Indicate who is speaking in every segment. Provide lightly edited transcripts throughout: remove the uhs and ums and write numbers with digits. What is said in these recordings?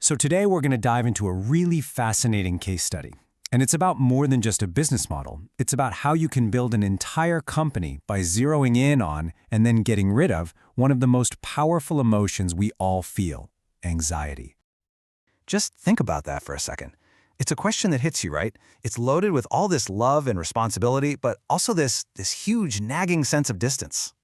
Speaker 1: So today we're going to dive into a really fascinating case study. And it's about more than just a business model. It's about how you can build an entire company by zeroing in on and then getting rid of one of the most powerful emotions we all feel, anxiety.
Speaker 2: Just think about that for a second. It's a question that hits you, right? It's loaded with all this love and responsibility, but also this huge nagging sense of distance.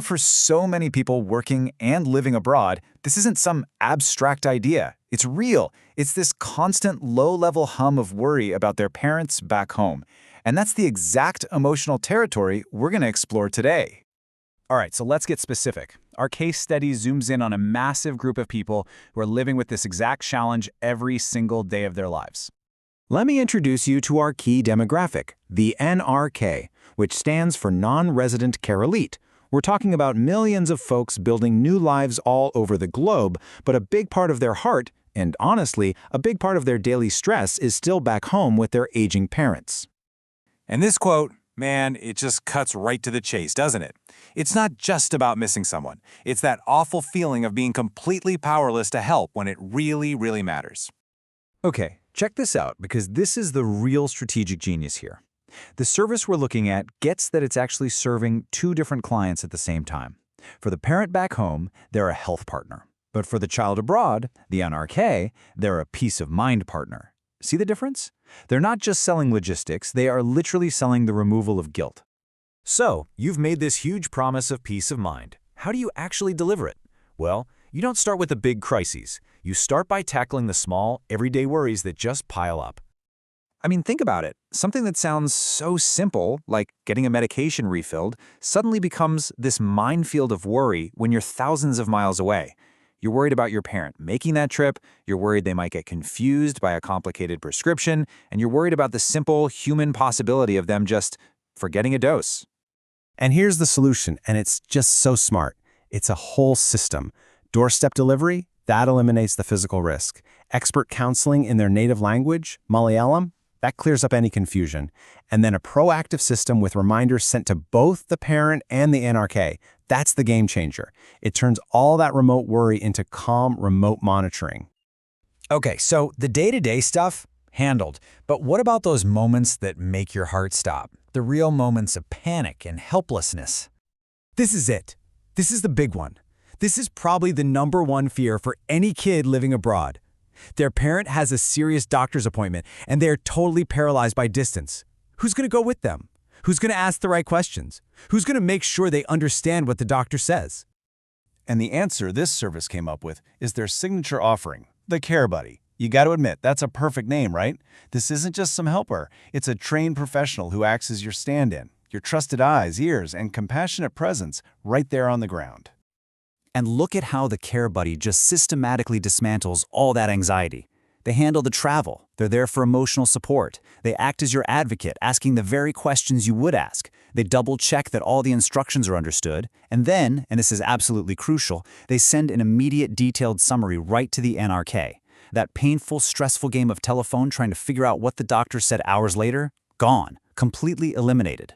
Speaker 2: For so many people working and living abroad, this isn't some abstract idea. It's real. It's this constant low-level hum of worry about their parents back home. And that's the exact emotional territory we're going to explore today. All right, so let's get specific. Our case study zooms in on a massive group of people who are living with this exact challenge every single day of their lives. Let me introduce you to our key demographic, the NRK, which stands for Non-Resident Care Elite. We're talking about millions of folks building new lives all over the globe, but a big part of their heart, and honestly, a big part of their daily stress is still back home with their aging parents.
Speaker 3: And this quote, man, it just cuts right to the chase, doesn't it? It's not just about missing someone. It's that awful feeling of being completely powerless to help when it really, really matters.
Speaker 2: Okay, check this out, because this is the real strategic genius here. The service we're looking at gets that it's actually serving two different clients at the same time. For the parent back home, they're a health partner. But for the child abroad, the NRK, they're a peace of mind partner. See the difference? They're not just selling logistics, they are literally selling the removal of guilt. So, you've made this huge promise of peace of mind. How do you actually deliver it? Well, you don't start with the big crises. You start by tackling the small, everyday worries that just pile up. Think about it. Something that sounds so simple, like getting a medication refilled, suddenly becomes this minefield of worry when you're thousands of miles away. You're worried about your parent making that trip, you're worried they might get confused by a complicated prescription, and you're worried about the simple human possibility of them just forgetting a dose. And here's the solution, and it's just so smart. It's a whole system. Doorstep delivery, that eliminates the physical risk. Expert counseling in their native language, Malayalam, that clears up any confusion. And then a proactive system with reminders sent to both the parent and the NRK. That's the game changer. It turns all that remote worry into calm, remote monitoring. Okay, so the day-to-day stuff, handled. But what about those moments that make your heart stop? The real moments of panic and helplessness. This is it. This is the big one. This is probably the #1 fear for any kid living abroad. Their parent has a serious doctor's appointment, and they're totally paralyzed by distance. Who's going to go with them? Who's going to ask the right questions? Who's going to make sure they understand what the doctor says?
Speaker 3: And the answer this service came up with is their signature offering, the Care Buddy. You got to admit, that's a perfect name, right? This isn't just some helper. It's a trained professional who acts as your stand-in, your trusted eyes, ears, and compassionate presence right there on the ground.
Speaker 2: And look at how the Care Buddy just systematically dismantles all that anxiety. They handle the travel. They're there for emotional support. They act as your advocate, asking the very questions you would ask. They double-check that all the instructions are understood. And then, and this is absolutely crucial, they send an immediate detailed summary right to the NRK. That painful, stressful game of telephone trying to figure out what the doctor said hours later, gone, completely eliminated.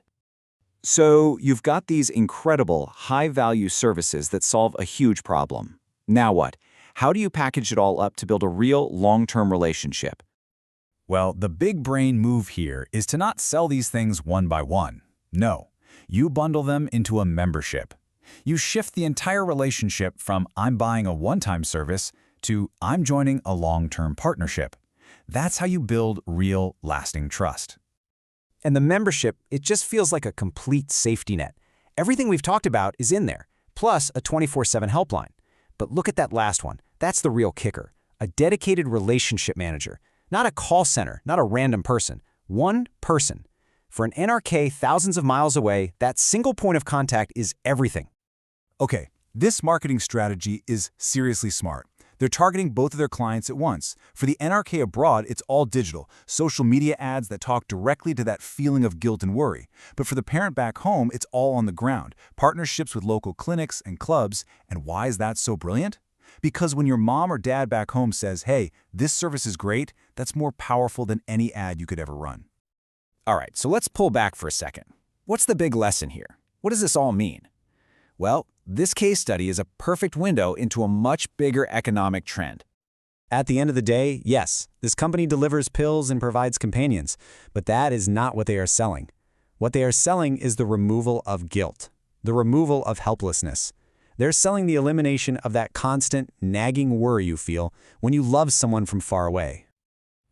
Speaker 2: So you've got these incredible, high-value services that solve a huge problem. Now what? How do you package it all up to build a real, long-term relationship? Well, the big brain move here is to not sell these things one by one. No, you bundle them into a membership. You shift the entire relationship from I'm buying a one-time service to I'm joining a long-term partnership. That's how you build real, lasting trust. And the membership, it just feels like a complete safety net. Everything we've talked about is in there, plus a 24/7 helpline. But look at that last one. That's the real kicker. A dedicated relationship manager. Not a call center, not a random person. One person. For an NRK thousands of miles away, that single point of contact is everything.
Speaker 3: Okay, this marketing strategy is seriously smart. They're targeting both of their clients at once. For the NRK abroad, it's all digital, social media ads that talk directly to that feeling of guilt and worry. But for the parent back home, it's all on the ground, partnerships with local clinics and clubs. And why is that so brilliant? Because when your mom or dad back home says, hey, this service is great, that's more powerful than any ad you could ever run.
Speaker 2: All right, so let's pull back for a second. What's the big lesson here? What does this all mean? Well, this case study is a perfect window into a much bigger economic trend.
Speaker 4: At the end of the day, yes, this company delivers pills and provides companions, but that is not what they are selling. What they are selling is the removal of guilt, the removal of helplessness. They're selling the elimination of that constant, nagging worry you feel when you love someone from far away.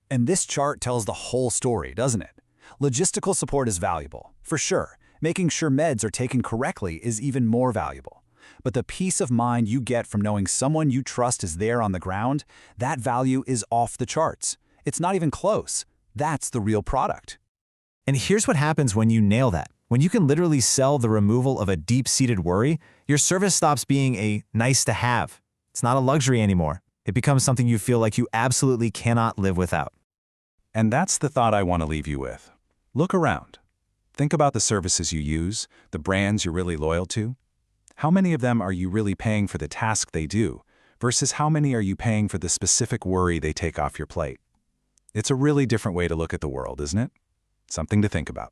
Speaker 3: And this chart tells the whole story, doesn't it? Logistical support is valuable, for sure. Making sure meds are taken correctly is even more valuable. But the peace of mind you get from knowing someone you trust is there on the ground, that value is off the charts. It's not even close. That's the real product.
Speaker 2: And here's what happens when you nail that. When you can literally sell the removal of a deep-seated worry, your service stops being a nice-to-have. It's not a luxury anymore. It becomes something you feel like you absolutely cannot live without.
Speaker 1: And that's the thought I want to leave you with. Look around. Think about the services you use, the brands you're really loyal to. How many of them are you really paying for the task they do, versus how many are you paying for the specific worry they take off your plate? It's a really different way to look at the world, isn't it? Something to think about.